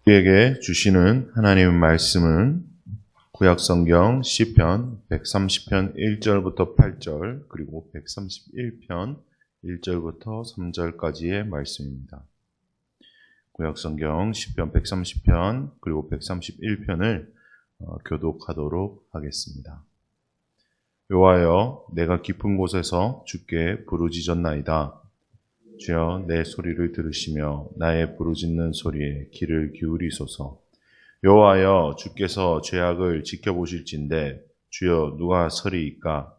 우리에게 주시는 하나님의 말씀은 구약성경 시편 130편 1절부터 8절 그리고 131편 1절부터 3절까지의 말씀입니다. 구약성경 시편 130편 그리고 131편을 교독하도록 하겠습니다. 여호와여, 내가 깊은 곳에서 주께 부르짖었나이다. 주여, 내 소리를 들으시며 나의 부르짖는 소리에 귀를 기울이소서. 여호와여, 주께서 죄악을 지켜보실진대 주여 누가 서리이까?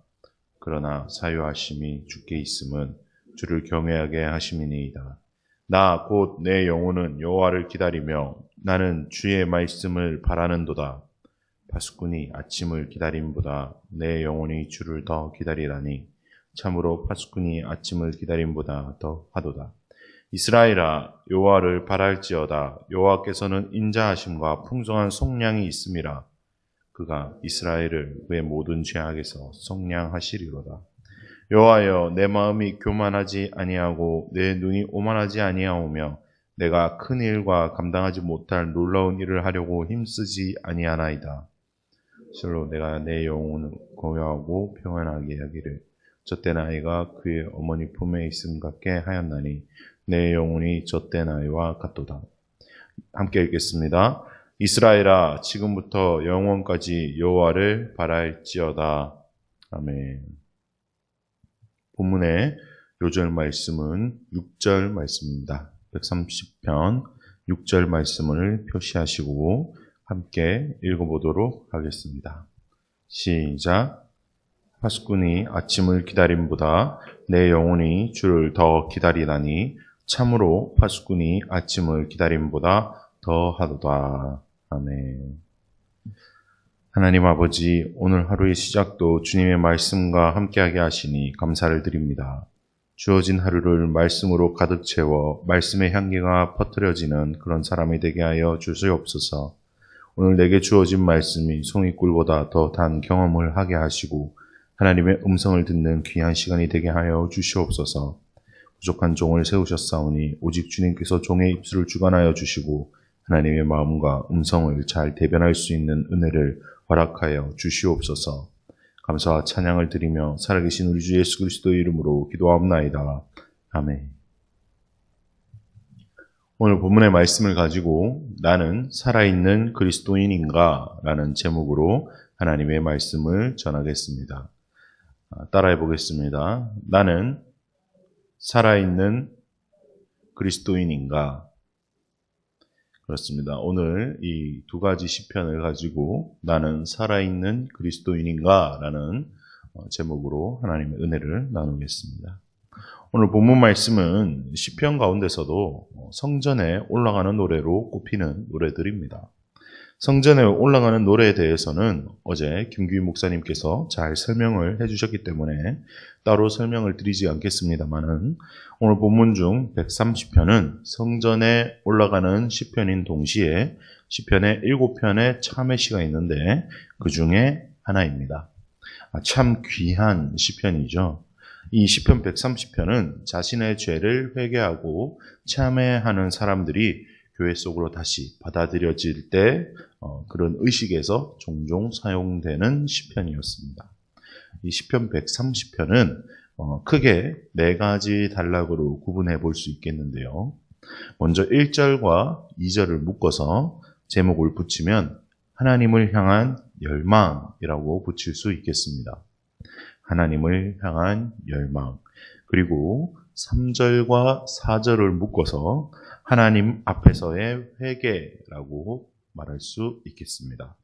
그러나 사유하심이 주께 있음은 주를 경외하게 하심이니이다. 나 곧 내 영혼은 여호와를 기다리며 나는 주의 말씀을 바라는도다. 파수꾼이 아침을 기다림보다 내 영혼이 주를 더 기다리라니 참으로 파수꾼이 아침을 기다림보다 더 하도다. 이스라엘아, 여호와를 바랄지어다. 여호와께서는 인자하심과 풍성한 속량이 있음이라. 그가 이스라엘을 그의 모든 죄악에서 속량하시리로다. 여호와여, 내 마음이 교만하지 아니하고 내 눈이 오만하지 아니하오며 내가 큰 일과 감당하지 못할 놀라운 일을 하려고 힘쓰지 아니하나이다. 실로 내가 내 영혼을 고요하고 평안하게 하기를 젖된 아이가 그의 어머니 품에 있음 같게 하였나니 내 영혼이 젖된 아이와 같도다. 함께 읽겠습니다. 이스라엘아, 지금부터 영원까지 여호와를 바랄지어다. 아멘. 본문의 요절 말씀은 6절 말씀입니다. 130편 6절 말씀을 표시하시고 함께 읽어보도록 하겠습니다. 시작. 파수꾼이 아침을 기다림보다 내 영혼이 주를 더 기다리나니 참으로 파수꾼이 아침을 기다림보다 더 하도다. 아멘. 하나님 아버지, 오늘 하루의 시작도 주님의 말씀과 함께하게 하시니 감사를 드립니다. 주어진 하루를 말씀으로 가득 채워 말씀의 향기가 퍼뜨려지는 그런 사람이 되게 하여 주시옵소서. 오늘 내게 주어진 말씀이 송이꿀보다 더 단 경험을 하게 하시고 하나님의 음성을 듣는 귀한 시간이 되게 하여 주시옵소서. 부족한 종을 세우셨사오니 오직 주님께서 종의 입술을 주관하여 주시고 하나님의 마음과 음성을 잘 대변할 수 있는 은혜를 허락하여 주시옵소서. 감사와 찬양을 드리며 살아계신 우리 주 예수 그리스도의 이름으로 기도하옵나이다. 아멘. 오늘 본문의 말씀을 가지고 나는 살아있는 그리스도인인가? 라는 제목으로 하나님의 말씀을 전하겠습니다. 따라해 보겠습니다. 나는 살아있는 그리스도인인가? 그렇습니다. 오늘 이 두 가지 시편을 가지고 나는 살아있는 그리스도인인가? 라는 제목으로 하나님의 은혜를 나누겠습니다. 오늘 본문 말씀은 시편 가운데서도 성전에 올라가는 노래로 꼽히는 노래들입니다. 성전에 올라가는 노래에 대해서는 어제 김규희 목사님께서 잘 설명을 해주셨기 때문에 따로 설명을 드리지 않겠습니다만은 오늘 본문 중 130편은 성전에 올라가는 시편인 동시에 시편의 7편의 참회 시가 있는데 그 중에 하나입니다. 참 귀한 시편이죠. 이 시편 130편은 자신의 죄를 회개하고 참회하는 사람들이 교회 속으로 다시 받아들여질 때 그런 의식에서 종종 사용되는 시편이었습니다. 이 시편 130편은 크게 4가지 단락으로 구분해 볼 수 있겠는데요. 먼저 1절과 2절을 묶어서 제목을 붙이면 하나님을 향한 열망이라고 붙일 수 있겠습니다. 하나님을 향한 열망. 그리고 3절과 4절을 묶어서 하나님 앞에서의 회개라고 말할 수 있겠습니다.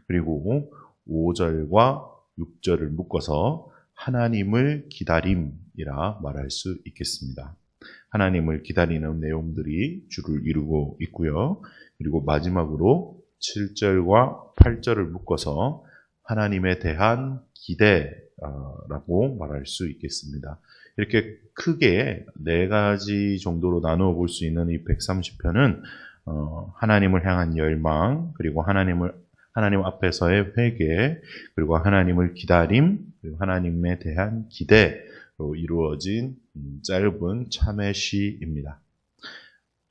그리고 5절과 6절을 묶어서 하나님을 기다림이라 말할 수 있겠습니다. 하나님을 기다리는 내용들이 주를 이루고 있고요. 그리고 마지막으로 7절과 8절을 묶어서 하나님에 대한 기대라고 말할 수 있겠습니다. 이렇게 크게 4가지 정도로 나누어 볼 수 있는 이 130편은 하나님을 향한 열망, 그리고 하나님 앞에서의 회개, 그리고 하나님을 기다림, 그리고 하나님에 대한 기대로 이루어진 짧은 참회 시입니다.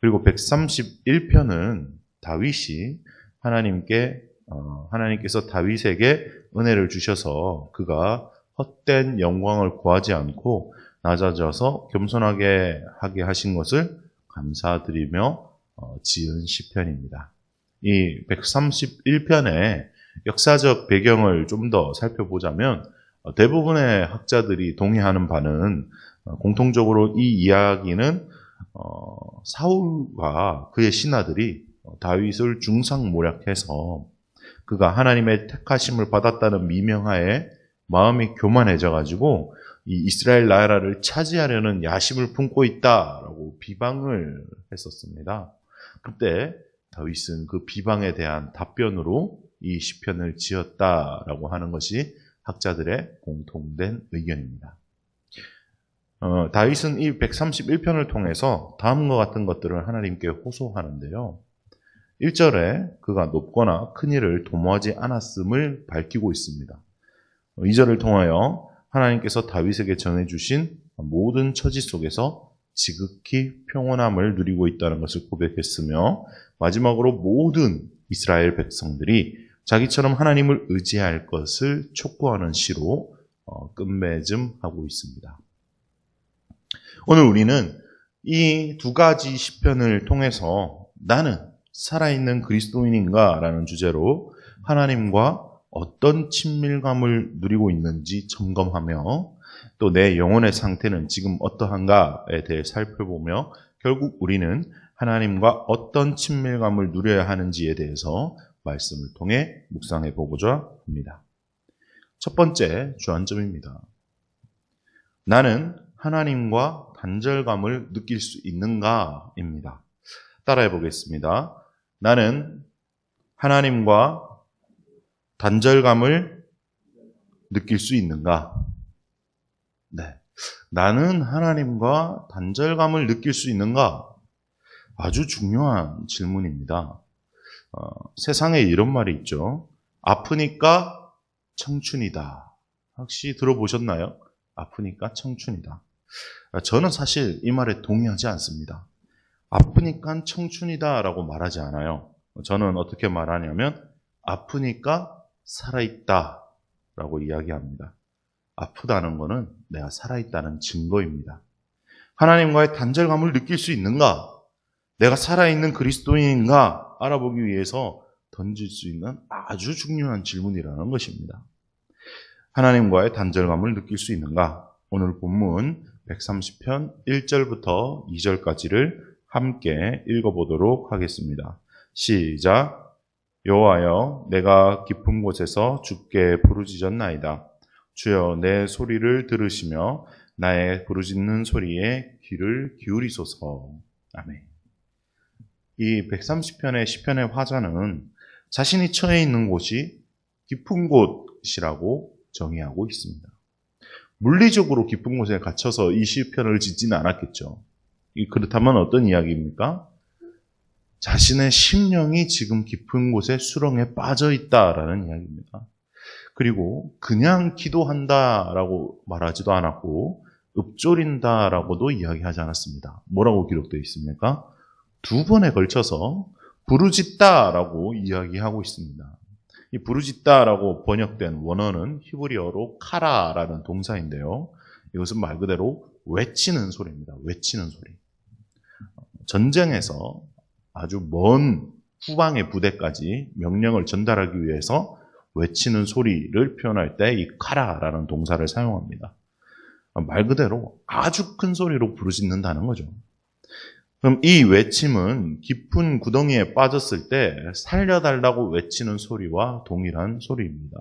그리고 131편은 다윗이 하나님께서 다윗에게 은혜를 주셔서 그가 헛된 영광을 구하지 않고 낮아져서 겸손하게 하게 하신 것을 감사드리며 지은 시편입니다. 이 131편의 역사적 배경을 좀 더 살펴보자면 대부분의 학자들이 동의하는 바는 공통적으로 이 이야기는 사울과 그의 신하들이 다윗을 중상모략해서 그가 하나님의 택하심을 받았다는 미명하에 마음이 교만해져 가지고 이 이스라엘 나라를 차지하려는 야심을 품고 있다라고 비방을 했었습니다. 그때 다윗은 그 비방에 대한 답변으로 이 시편을 지었다라고 하는 것이 학자들의 공통된 의견입니다. 다윗은 이 131편을 통해서 다음과 같은 것들을 하나님께 호소하는데요. 1절에 그가 높거나 큰 일을 도모하지 않았음을 밝히고 있습니다. 2절을 통하여 하나님께서 다윗에게 전해주신 모든 처지 속에서 지극히 평온함을 누리고 있다는 것을 고백했으며, 마지막으로 모든 이스라엘 백성들이 자기처럼 하나님을 의지할 것을 촉구하는 시로 끝맺음하고 있습니다. 오늘 우리는 이 두 가지 시편을 통해서 나는 살아있는 그리스도인인가? 라는 주제로 하나님과 어떤 친밀감을 누리고 있는지 점검하며 또 내 영혼의 상태는 지금 어떠한가에 대해 살펴보며 결국 우리는 하나님과 어떤 친밀감을 누려야 하는지에 대해서 말씀을 통해 묵상해 보고자 합니다. 첫 번째 주안점입니다. 나는 하나님과 단절감을 느낄 수 있는가입니다. 따라해 보겠습니다. 나는 하나님과 단절감을 느낄 수 있는가? 네. 나는 하나님과 단절감을 느낄 수 있는가? 아주 중요한 질문입니다. 세상에 이런 말이 있죠. 아프니까 청춘이다. 혹시 들어보셨나요? 아프니까 청춘이다. 저는 사실 이 말에 동의하지 않습니다. 아프니까 청춘이다라고 말하지 않아요. 저는 어떻게 말하냐면 아프니까 살아있다라고 이야기합니다. 아프다는 것은 내가 살아있다는 증거입니다. 하나님과의 단절감을 느낄 수 있는가? 내가 살아있는 그리스도인인가? 알아보기 위해서 던질 수 있는 아주 중요한 질문이라는 것입니다. 하나님과의 단절감을 느낄 수 있는가? 오늘 본문 130편 1절부터 2절까지를 함께 읽어보도록 하겠습니다. 시작. 여호와여, 내가 깊은 곳에서 주께 부르짖었나이다. 주여, 내 소리를 들으시며 나의 부르짖는 소리에 귀를 기울이소서. 아멘. 이 130편의 시편의 화자는 자신이 처해 있는 곳이 깊은 곳이라고 정의하고 있습니다. 물리적으로 깊은 곳에 갇혀서 이 시편을 짓지는 않았겠죠. 그렇다면 어떤 이야기입니까? 자신의 심령이 지금 깊은 곳에 수렁에 빠져 있다라는 이야기입니다. 그리고 그냥 기도한다라고 말하지도 않았고 읊조린다라고도 이야기하지 않았습니다. 뭐라고 기록되어 있습니까? 두 번에 걸쳐서 부르짖다라고 이야기하고 있습니다. 이 부르짖다라고 번역된 원어는 히브리어로 카라라는 동사인데요. 이것은 말 그대로 외치는 소리입니다. 외치는 소리. 전쟁에서 아주 먼 후방의 부대까지 명령을 전달하기 위해서 외치는 소리를 표현할 때 이 카라라는 동사를 사용합니다. 말 그대로 아주 큰 소리로 부르짖는다는 거죠. 그럼 이 외침은 깊은 구덩이에 빠졌을 때 살려달라고 외치는 소리와 동일한 소리입니다.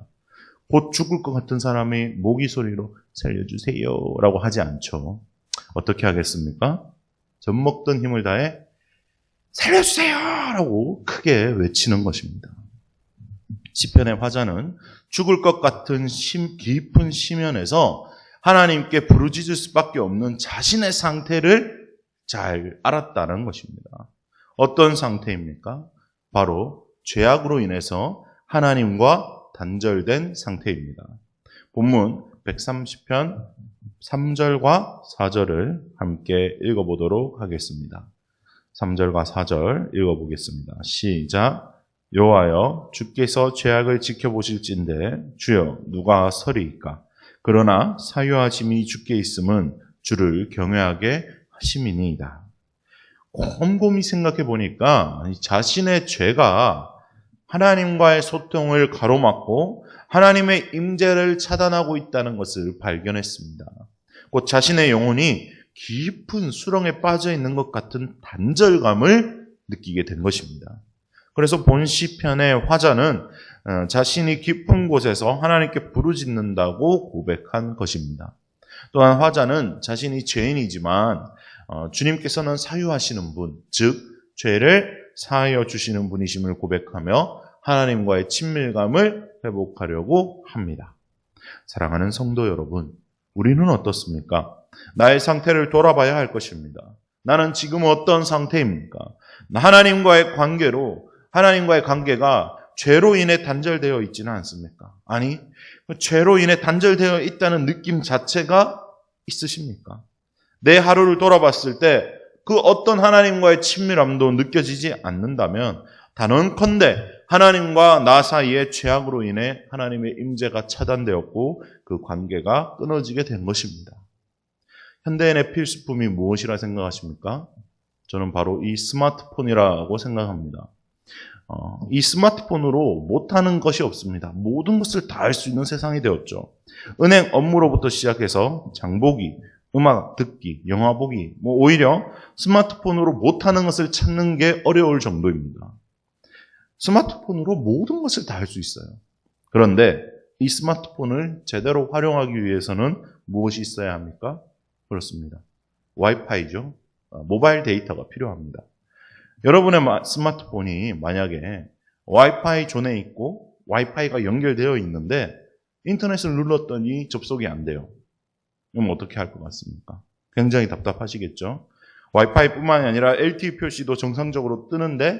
곧 죽을 것 같은 사람이 모기 소리로 살려주세요 라고 하지 않죠. 어떻게 하겠습니까? 젖먹던 힘을 다해 살려주세요 라고 크게 외치는 것입니다. 시편의 화자는 죽을 것 같은 깊은 심연에서 하나님께 부르짖을 수밖에 없는 자신의 상태를 잘 알았다는 것입니다. 어떤 상태입니까? 바로 죄악으로 인해서 하나님과 단절된 상태입니다. 본문 130편 3절과 4절을 함께 읽어보도록 하겠습니다. 3절과 4절 읽어보겠습니다. 시작. 여호와여 주께서 죄악을 지켜보실진대 주여 누가 서리이까? 그러나 사유하심이 주께 있음은 주를 경외하게 하심이니이다. 곰곰이 생각해 보니까 자신의 죄가 하나님과의 소통을 가로막고 하나님의 임재를 차단하고 있다는 것을 발견했습니다. 곧 자신의 영혼이 깊은 수렁에 빠져 있는 것 같은 단절감을 느끼게 된 것입니다. 그래서 본 시편의 화자는 자신이 깊은 곳에서 하나님께 부르짖는다고 고백한 것입니다. 또한 화자는 자신이 죄인이지만 주님께서는 사유하시는 분, 즉 죄를 사하여 주시는 분이심을 고백하며 하나님과의 친밀감을 회복하려고 합니다. 사랑하는 성도 여러분, 우리는 어떻습니까? 나의 상태를 돌아봐야 할 것입니다. 나는 지금 어떤 상태입니까? 하나님과의 관계가 죄로 인해 단절되어 있지는 않습니까? 아니, 죄로 인해 단절되어 있다는 느낌 자체가 있으십니까? 내 하루를 돌아봤을 때 그 어떤 하나님과의 친밀함도 느껴지지 않는다면 단언컨대 하나님과 나 사이의 죄악으로 인해 하나님의 임재가 차단되었고 그 관계가 끊어지게 된 것입니다. 현대인의 필수품이 무엇이라 생각하십니까? 저는 바로 이 스마트폰이라고 생각합니다. 이 스마트폰으로 못하는 것이 없습니다. 모든 것을 다 할 수 있는 세상이 되었죠. 은행 업무로부터 시작해서 장보기, 음악 듣기, 영화 보기, 오히려 스마트폰으로 못하는 것을 찾는 게 어려울 정도입니다. 스마트폰으로 모든 것을 다 할 수 있어요. 그런데 이 스마트폰을 제대로 활용하기 위해서는 무엇이 있어야 합니까? 그렇습니다. 와이파이죠. 모바일 데이터가 필요합니다. 여러분의 스마트폰이 만약에 와이파이 존에 있고 와이파이가 연결되어 있는데 인터넷을 눌렀더니 접속이 안 돼요. 그럼 어떻게 할 것 같습니까? 굉장히 답답하시겠죠? 와이파이뿐만이 아니라 LTE 표시도 정상적으로 뜨는데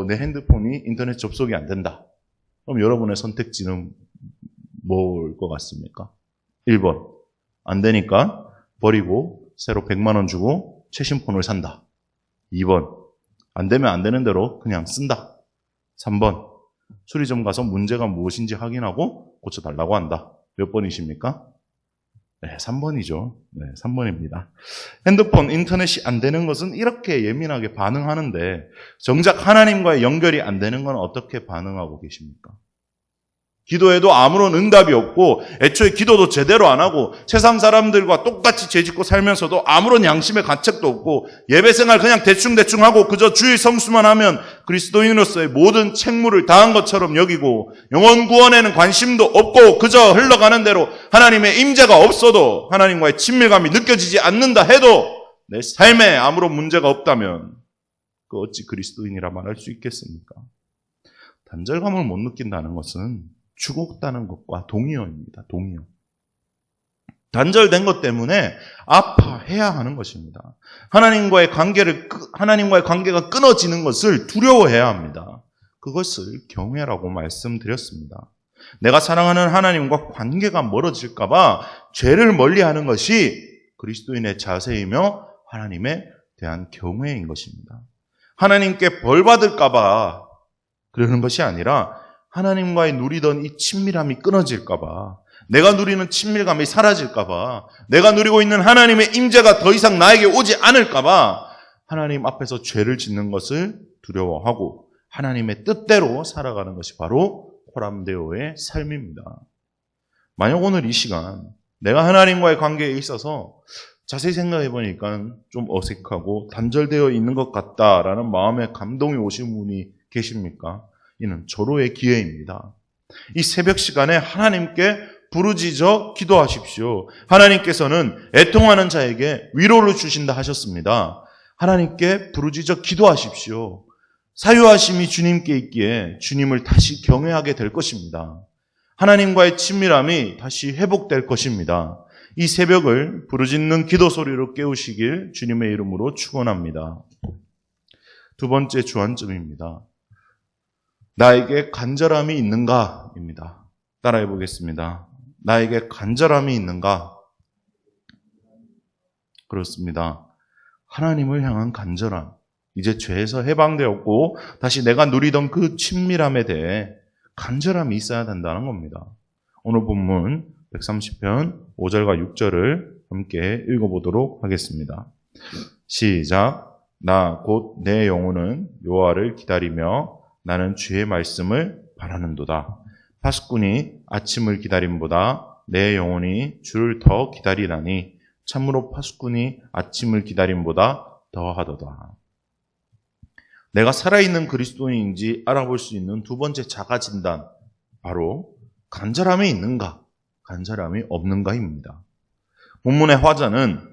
내 핸드폰이 인터넷 접속이 안 된다. 그럼 여러분의 선택지는 뭘 것 같습니까? 1번. 안 되니까 버리고 새로 100만 원 주고 최신 폰을 산다. 2번. 안 되면 안 되는 대로 그냥 쓴다. 3번. 수리점 가서 문제가 무엇인지 확인하고 고쳐달라고 한다. 몇 번이십니까? 네, 3번이죠. 네, 3번입니다. 핸드폰, 인터넷이 안 되는 것은 이렇게 예민하게 반응하는데 정작 하나님과의 연결이 안 되는 건 어떻게 반응하고 계십니까? 기도해도 아무런 응답이 없고 애초에 기도도 제대로 안 하고 세상 사람들과 똑같이 죄짓고 살면서도 아무런 양심의 가책도 없고 예배생활 그냥 대충대충 하고 그저 주일 성수만 하면 그리스도인으로서의 모든 책무를 다한 것처럼 여기고 영혼 구원에는 관심도 없고 그저 흘러가는 대로 하나님의 임재가 없어도 하나님과의 친밀감이 느껴지지 않는다 해도 내 삶에 아무런 문제가 없다면 그 어찌 그리스도인이라 말할 수 있겠습니까? 단절감을 못 느낀다는 것은 죽었다는 것과 동의어입니다. 동의어. 단절된 것 때문에 아파해야 하는 것입니다. 하나님과의 관계가 끊어지는 것을 두려워해야 합니다. 그것을 경외라고 말씀드렸습니다. 내가 사랑하는 하나님과 관계가 멀어질까봐 죄를 멀리하는 것이 그리스도인의 자세이며 하나님에 대한 경외인 것입니다. 하나님께 벌 받을까봐 그러는 것이 아니라 하나님과의 누리던 이 친밀함이 끊어질까봐, 내가 누리는 친밀감이 살아질까봐, 내가 누리고 있는 하나님의 임재가 더 이상 나에게 오지 않을까봐 하나님 앞에서 죄를 짓는 것을 두려워하고 하나님의 뜻대로 살아가는 것이 바로 호람데오의 삶입니다. 만약 오늘 이 시간 내가 하나님과의 관계에 있어서 자세히 생각해 보니까 좀 어색하고 단절되어 있는 것 같다라는 마음의 감동이 오신 분이 계십니까? 이는 절호의 기회입니다. 이 새벽 시간에 하나님께 부르짖어 기도하십시오. 하나님께서는 애통하는 자에게 위로를 주신다 하셨습니다. 하나님께 부르짖어 기도하십시오. 사유하심이 주님께 있기에 주님을 다시 경외하게 될 것입니다. 하나님과의 친밀함이 다시 회복될 것입니다. 이 새벽을 부르짖는 기도 소리로 깨우시길 주님의 이름으로 축원합니다. 두 번째 주안점입니다. 나에게 간절함이 있는가입니다. 따라해 보겠습니다. 나에게 간절함이 있는가? 그렇습니다. 하나님을 향한 간절함. 이제 죄에서 해방되었고 다시 내가 누리던 그 친밀함에 대해 간절함이 있어야 된다는 겁니다. 오늘 본문 130편 5절과 6절을 함께 읽어보도록 하겠습니다. 시작. 나 곧 내 영혼은 여호와를 기다리며 나는 주의 말씀을 바라는도다. 파수꾼이 아침을 기다림보다 내 영혼이 주를 더 기다리나니 참으로 파수꾼이 아침을 기다림보다 더하도다. 내가 살아있는 그리스도인인지 알아볼 수 있는 두 번째 자가진단, 바로 간절함이 있는가, 간절함이 없는가입니다. 본문의 화자는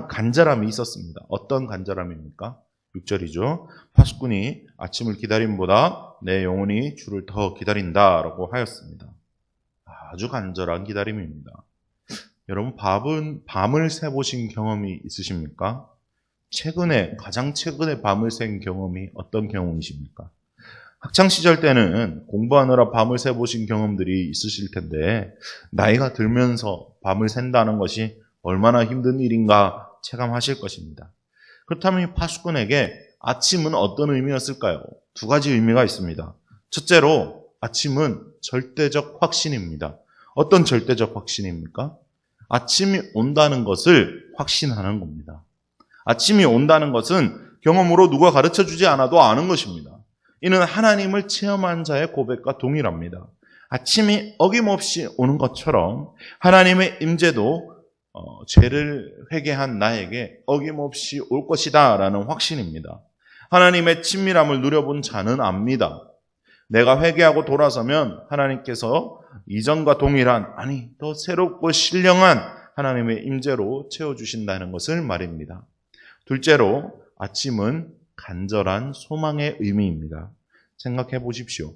간절함이 있었습니다. 어떤 간절함입니까? 6절이죠. 파수꾼이 아침을 기다림보다 내 영혼이 주를 더 기다린다라고 하였습니다. 아주 간절한 기다림입니다. 여러분, 밤을 새보신 경험이 있으십니까? 가장 최근에 밤을 샌 경험이 어떤 경험이십니까? 학창시절 때는 공부하느라 밤을 새보신 경험들이 있으실 텐데, 나이가 들면서 밤을 샌다는 것이 얼마나 힘든 일인가 체감하실 것입니다. 그렇다면 이 파수꾼에게 아침은 어떤 의미였을까요? 두 가지 의미가 있습니다. 첫째로, 아침은 절대적 확신입니다. 어떤 절대적 확신입니까? 아침이 온다는 것을 확신하는 겁니다. 아침이 온다는 것은 경험으로 누가 가르쳐주지 않아도 아는 것입니다. 이는 하나님을 체험한 자의 고백과 동일합니다. 아침이 어김없이 오는 것처럼 하나님의 임재도 죄를 회개한 나에게 어김없이 올 것이다 라는 확신입니다. 하나님의 친밀함을 누려본 자는 압니다. 내가 회개하고 돌아서면 하나님께서 이전과 동일한, 더 새롭고 신령한 하나님의 임재로 채워주신다는 것을 말입니다. 둘째로, 아침은 간절한 소망의 의미입니다. 생각해 보십시오.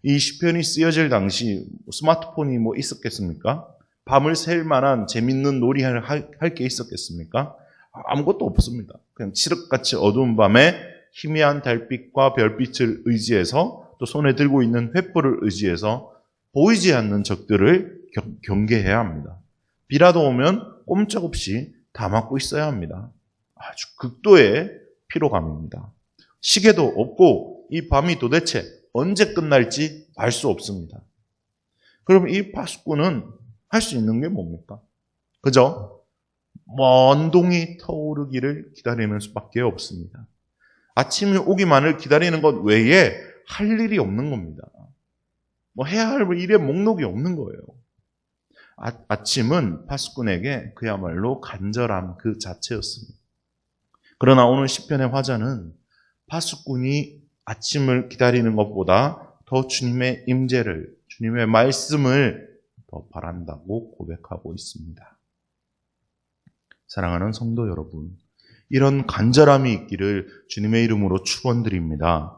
이 시편이 쓰여질 당시 스마트폰이 있었겠습니까? 밤을 샐 만한 재밌는 놀이를 할 게 있었겠습니까? 아무것도 없습니다. 그냥 칠흑같이 어두운 밤에 희미한 달빛과 별빛을 의지해서, 또 손에 들고 있는 횃불을 의지해서 보이지 않는 적들을 경계해야 합니다. 비라도 오면 꼼짝없이 다 막고 있어야 합니다. 아주 극도의 피로감입니다. 시계도 없고 이 밤이 도대체 언제 끝날지 알 수 없습니다. 그럼 이 파수꾼은 할 수 있는 게 뭡니까? 그저 먼 동이 터오르기를 기다리는 수밖에 없습니다. 아침이 오기만을 기다리는 것 외에 할 일이 없는 겁니다. 해야 할 일의 목록이 없는 거예요. 아침은 파수꾼에게 그야말로 간절함 그 자체였습니다. 그러나 오늘 시편의 화자는 파수꾼이 아침을 기다리는 것보다 더 주님의 임재를, 주님의 말씀을 더 바란다고 고백하고 있습니다. 사랑하는 성도 여러분, 이런 간절함이 있기를 주님의 이름으로 축원드립니다.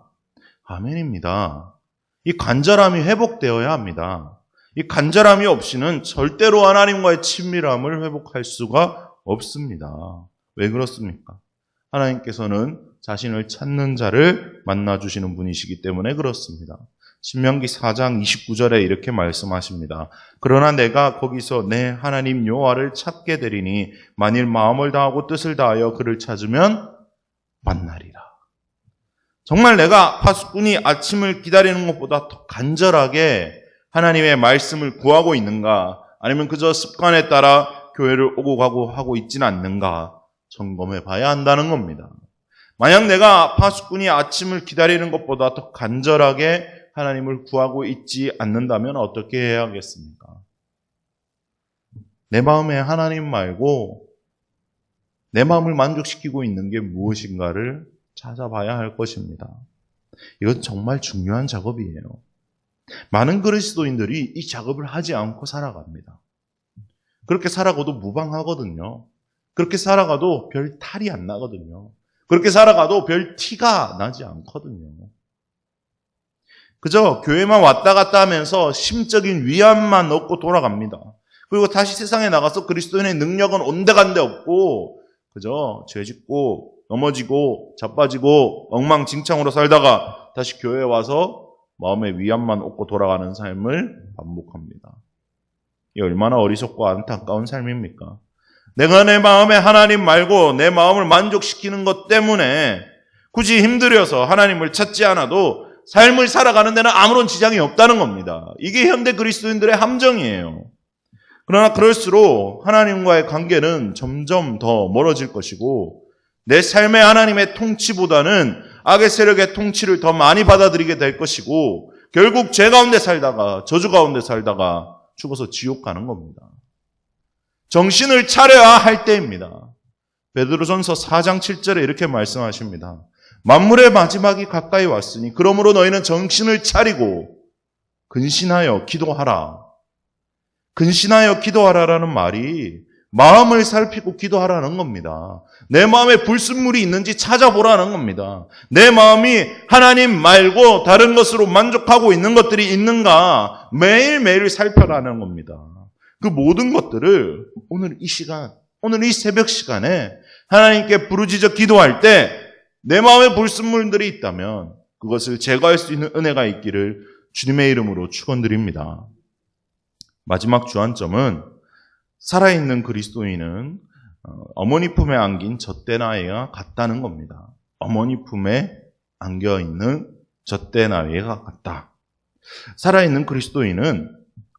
아멘입니다. 이 간절함이 회복되어야 합니다. 이 간절함이 없이는 절대로 하나님과의 친밀함을 회복할 수가 없습니다. 왜 그렇습니까? 하나님께서는 자신을 찾는 자를 만나주시는 분이시기 때문에 그렇습니다. 신명기 4장 29절에 이렇게 말씀하십니다. 그러나 내가 거기서 내 하나님 여호와를 찾게 되리니 만일 마음을 다하고 뜻을 다하여 그를 찾으면 만나리라. 정말 내가 파수꾼이 아침을 기다리는 것보다 더 간절하게 하나님의 말씀을 구하고 있는가, 아니면 그저 습관에 따라 교회를 오고 가고 하고 있지는 않는가 점검해 봐야 한다는 겁니다. 만약 내가 파수꾼이 아침을 기다리는 것보다 더 간절하게 하나님을 구하고 있지 않는다면 어떻게 해야겠습니까? 내 마음에 하나님 말고 내 마음을 만족시키고 있는 게 무엇인가를 찾아봐야 할 것입니다. 이건 정말 중요한 작업이에요. 많은 그리스도인들이 이 작업을 하지 않고 살아갑니다. 그렇게 살아가도 무방하거든요. 그렇게 살아가도 별 탈이 안 나거든요. 그렇게 살아가도 별 티가 나지 않거든요. 그저 교회만 왔다 갔다 하면서 심적인 위안만 얻고 돌아갑니다. 그리고 다시 세상에 나가서 그리스도인의 능력은 온데간데 없고 그저 죄짓고 넘어지고 자빠지고 엉망진창으로 살다가 다시 교회에 와서 마음의 위안만 얻고 돌아가는 삶을 반복합니다. 이 얼마나 어리석고 안타까운 삶입니까? 내가 내 마음에 하나님 말고 내 마음을 만족시키는 것 때문에 굳이 힘들여서 하나님을 찾지 않아도 삶을 살아가는 데는 아무런 지장이 없다는 겁니다. 이게 현대 그리스도인들의 함정이에요. 그러나 그럴수록 하나님과의 관계는 점점 더 멀어질 것이고 내 삶에 하나님의 통치보다는 악의 세력의 통치를 더 많이 받아들이게 될 것이고 결국 죄 가운데 살다가 저주 가운데 살다가 죽어서 지옥 가는 겁니다. 정신을 차려야 할 때입니다. 베드로전서 4장 7절에 이렇게 말씀하십니다. 만물의 마지막이 가까이 왔으니 그러므로 너희는 정신을 차리고 근신하여 기도하라. 근신하여 기도하라라는 말이 마음을 살피고 기도하라는 겁니다. 내 마음에 불순물이 있는지 찾아보라는 겁니다. 내 마음이 하나님 말고 다른 것으로 만족하고 있는 것들이 있는가 매일매일 살펴라는 겁니다. 그 모든 것들을 오늘 이 시간, 오늘 이 새벽 시간에 하나님께 부르짖어 기도할 때 내 마음에 불순물들이 있다면 그것을 제거할 수 있는 은혜가 있기를 주님의 이름으로 축원드립니다. 마지막 주안점은 살아있는 그리스도인은 어머니 품에 안긴 젖된 아이와 같다는 겁니다. 어머니 품에 안겨있는 젖된 아이와 같다. 살아있는 그리스도인은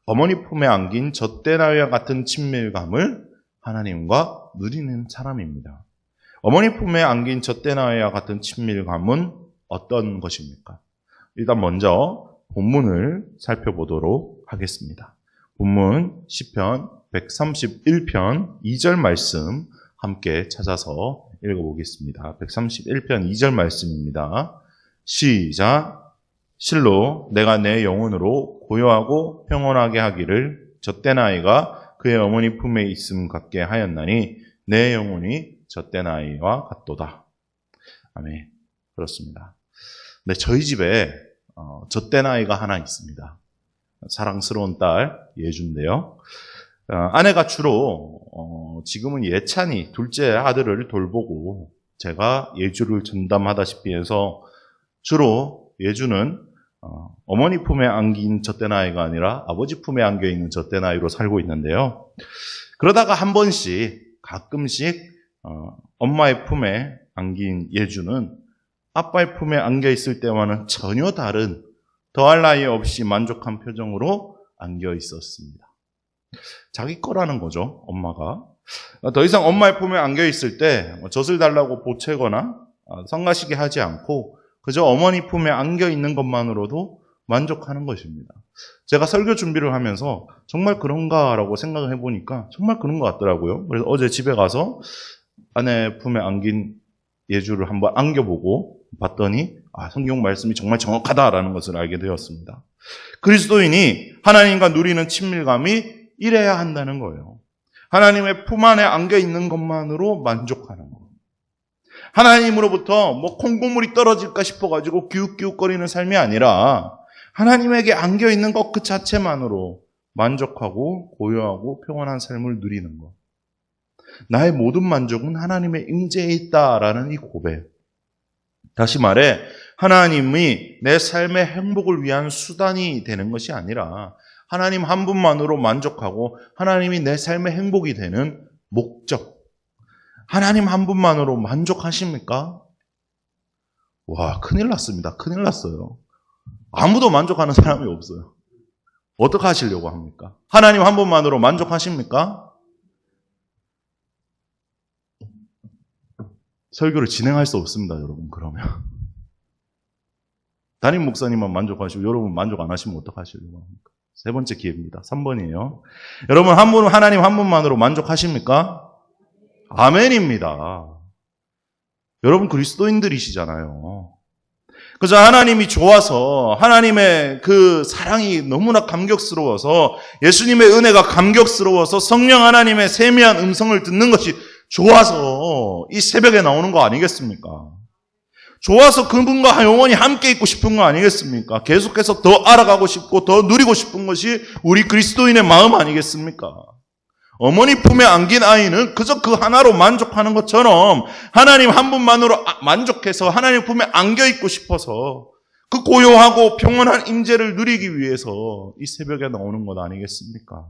어머니 품에 안긴 젖된 아이와 같은 친밀감을 하나님과 누리는 사람입니다. 어머니 품에 안긴 젖된 아이와 같은 친밀감은 어떤 것입니까? 일단 먼저 본문을 살펴보도록 하겠습니다. 본문 시편 131편 2절 말씀 함께 찾아서 읽어보겠습니다. 131편 2절 말씀입니다. 시작. 실로 내가 내 영혼으로 고요하고 평온하게 하기를 젖된 아이가 그의 어머니 품에 있음 같게 하였나니 내 영혼이 젖된 아이와 같도다. 아멘. 그렇습니다. 네, 저희 집에 젖된 아이가 하나 있습니다. 사랑스러운 딸 예주인데요. 아내가 주로 지금은 예찬이 둘째 아들을 돌보고 제가 예주를 전담하다시피 해서 주로 예주는 어머니 품에 안긴 젖된 아이가 아니라 아버지 품에 안겨있는 젖된 아이로 살고 있는데요. 그러다가 한 번씩 가끔씩 엄마의 품에 안긴 예주는 아빠의 품에 안겨있을 때와는 전혀 다른 더할 나위 없이 만족한 표정으로 안겨 있었습니다. 자기 거라는 거죠, 엄마가. 더 이상 엄마의 품에 안겨 있을 때 젖을 달라고 보채거나 성가시게 하지 않고 그저 어머니 품에 안겨 있는 것만으로도 만족하는 것입니다. 제가 설교 준비를 하면서 정말 그런가라고 생각을 해보니까 정말 그런 것 같더라고요. 그래서 어제 집에 가서 아내 품에 안긴 예주를 한번 안겨보고 봤더니 성경 말씀이 정말 정확하다라는 것을 알게 되었습니다. 그리스도인이 하나님과 누리는 친밀감이 이래야 한다는 거예요. 하나님의 품 안에 안겨 있는 것만으로 만족하는 거예요. 하나님으로부터 콩고물이 떨어질까 싶어가지고 기웃기웃거리는 삶이 아니라 하나님에게 안겨 있는 것 그 자체만으로 만족하고 고요하고 평온한 삶을 누리는 것. 나의 모든 만족은 하나님의 임재에 있다라는 이 고백. 다시 말해 하나님이 내 삶의 행복을 위한 수단이 되는 것이 아니라 하나님 한 분만으로 만족하고 하나님이 내 삶의 행복이 되는 목적. 하나님 한 분만으로 만족하십니까? 와, 큰일 났습니다. 큰일 났어요. 아무도 만족하는 사람이 없어요. 어떻게 하시려고 합니까? 하나님 한 분만으로 만족하십니까? 설교를 진행할 수 없습니다, 여러분. 그러면 담임 목사님만 만족하시고 여러분 만족 안 하시면 어떡하시려고 합니까? 세 번째 기회입니다. 3번이에요. 여러분 하나님 한 분만으로 만족하십니까? 아멘입니다. 여러분 그리스도인들이시잖아요. 그저 하나님이 좋아서 하나님의 그 사랑이 너무나 감격스러워서 예수님의 은혜가 감격스러워서 성령 하나님의 세미한 음성을 듣는 것이 좋아서 이 새벽에 나오는 거 아니겠습니까? 좋아서 그분과 영원히 함께 있고 싶은 거 아니겠습니까? 계속해서 더 알아가고 싶고 더 누리고 싶은 것이 우리 그리스도인의 마음 아니겠습니까? 어머니 품에 안긴 아이는 그저 그 하나로 만족하는 것처럼 하나님 한 분만으로 만족해서 하나님 품에 안겨 있고 싶어서 그 고요하고 평온한 임재를 누리기 위해서 이 새벽에 나오는 것 아니겠습니까?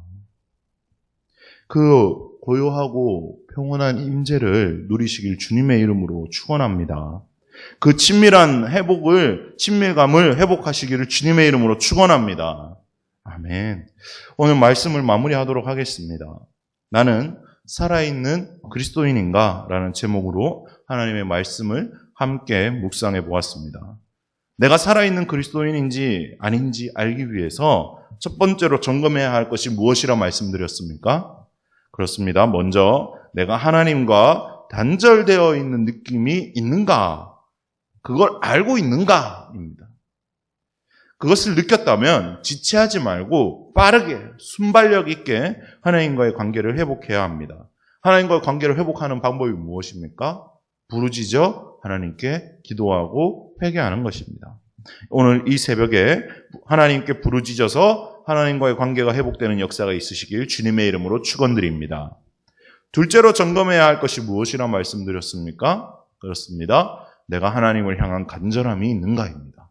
그 고요하고 평온한 임재를 누리시길 주님의 이름으로 축원합니다. 그 친밀감을 회복하시기를 주님의 이름으로 축원합니다. 아멘. 오늘 말씀을 마무리하도록 하겠습니다. 나는 살아있는 그리스도인인가? 라는 제목으로 하나님의 말씀을 함께 묵상해 보았습니다. 내가 살아있는 그리스도인인지 아닌지 알기 위해서 첫 번째로 점검해야 할 것이 무엇이라 말씀드렸습니까? 그렇습니다. 먼저 내가 하나님과 단절되어 있는 느낌이 있는가? 그걸 알고 있는가입니다. 그것을 느꼈다면 지체하지 말고 빠르게 순발력 있게 하나님과의 관계를 회복해야 합니다. 하나님과의 관계를 회복하는 방법이 무엇입니까? 부르짖어 하나님께 기도하고 회개하는 것입니다. 오늘 이 새벽에 하나님께 부르짖어서 하나님과의 관계가 회복되는 역사가 있으시길 주님의 이름으로 축원드립니다. 둘째로 점검해야 할 것이 무엇이라 말씀드렸습니까? 그렇습니다. 내가 하나님을 향한 간절함이 있는가입니다.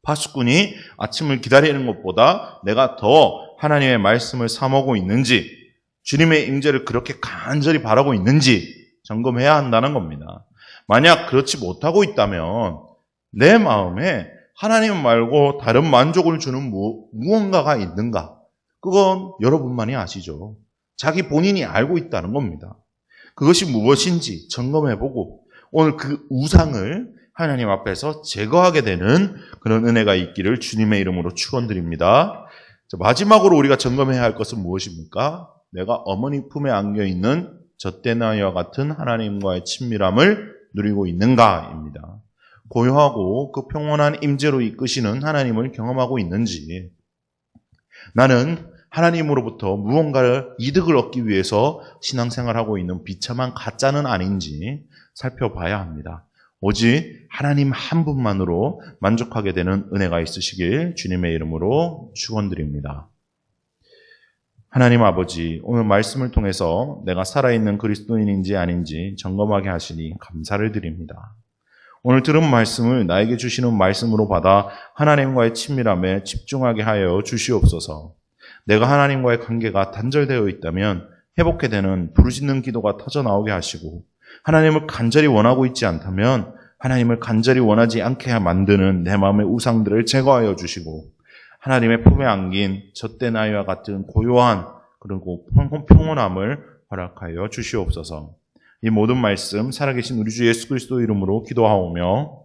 파수꾼이 아침을 기다리는 것보다 내가 더 하나님의 말씀을 사모고 있는지, 주님의 임재를 그렇게 간절히 바라고 있는지 점검해야 한다는 겁니다. 만약 그렇지 못하고 있다면 내 마음에 하나님 말고 다른 만족을 주는 무언가가 있는가? 그건 여러분만이 아시죠. 자기 본인이 알고 있다는 겁니다. 그것이 무엇인지 점검해보고 오늘 그 우상을 하나님 앞에서 제거하게 되는 그런 은혜가 있기를 주님의 이름으로 축원드립니다. 마지막으로 우리가 점검해야 할 것은 무엇입니까? 내가 어머니 품에 안겨있는 젖된 아이와 같은 하나님과의 친밀함을 누리고 있는가입니다. 고요하고 그 평온한 임재로 이끄시는 하나님을 경험하고 있는지, 나는 하나님으로부터 무언가를 이득을 얻기 위해서 신앙생활하고 있는 비참한 가짜는 아닌지 살펴봐야 합니다. 오직 하나님 한 분만으로 만족하게 되는 은혜가 있으시길 주님의 이름으로 축원드립니다. 하나님 아버지, 오늘 말씀을 통해서 내가 살아있는 그리스도인인지 아닌지 점검하게 하시니 감사를 드립니다. 오늘 들은 말씀을 나에게 주시는 말씀으로 받아 하나님과의 친밀함에 집중하게 하여 주시옵소서. 내가 하나님과의 관계가 단절되어 있다면 회복해 되는 부르짖는 기도가 터져나오게 하시고, 하나님을 간절히 원하고 있지 않다면 하나님을 간절히 원하지 않게 만드는 내 마음의 우상들을 제거하여 주시고, 하나님의 품에 안긴 젖된 아이와 같은 고요한 그리고 평온함을 허락하여 주시옵소서. 이 모든 말씀 살아계신 우리 주 예수 그리스도 이름으로 기도하오며,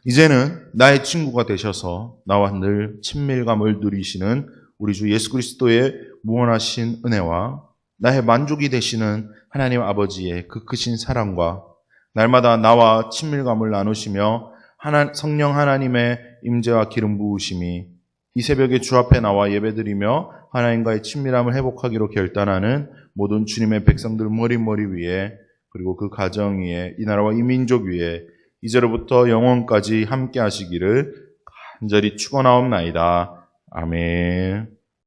이제는 나의 친구가 되셔서 나와 늘 친밀감을 누리시는 우리 주 예수 그리스도의 무한하신 은혜와 나의 만족이 되시는 하나님 아버지의 그 크신 사랑과 날마다 나와 친밀감을 나누시며 성령 하나님의 임재와 기름 부으심이 이 새벽에 주 앞에 나와 예배드리며 하나님과의 친밀함을 회복하기로 결단하는 모든 주님의 백성들 머리 위에, 그리고 그 가정 위에, 이 나라와 이 민족 위에 이제로부터 영원까지 함께 하시기를 간절히 축원하옵나이다. 아멘.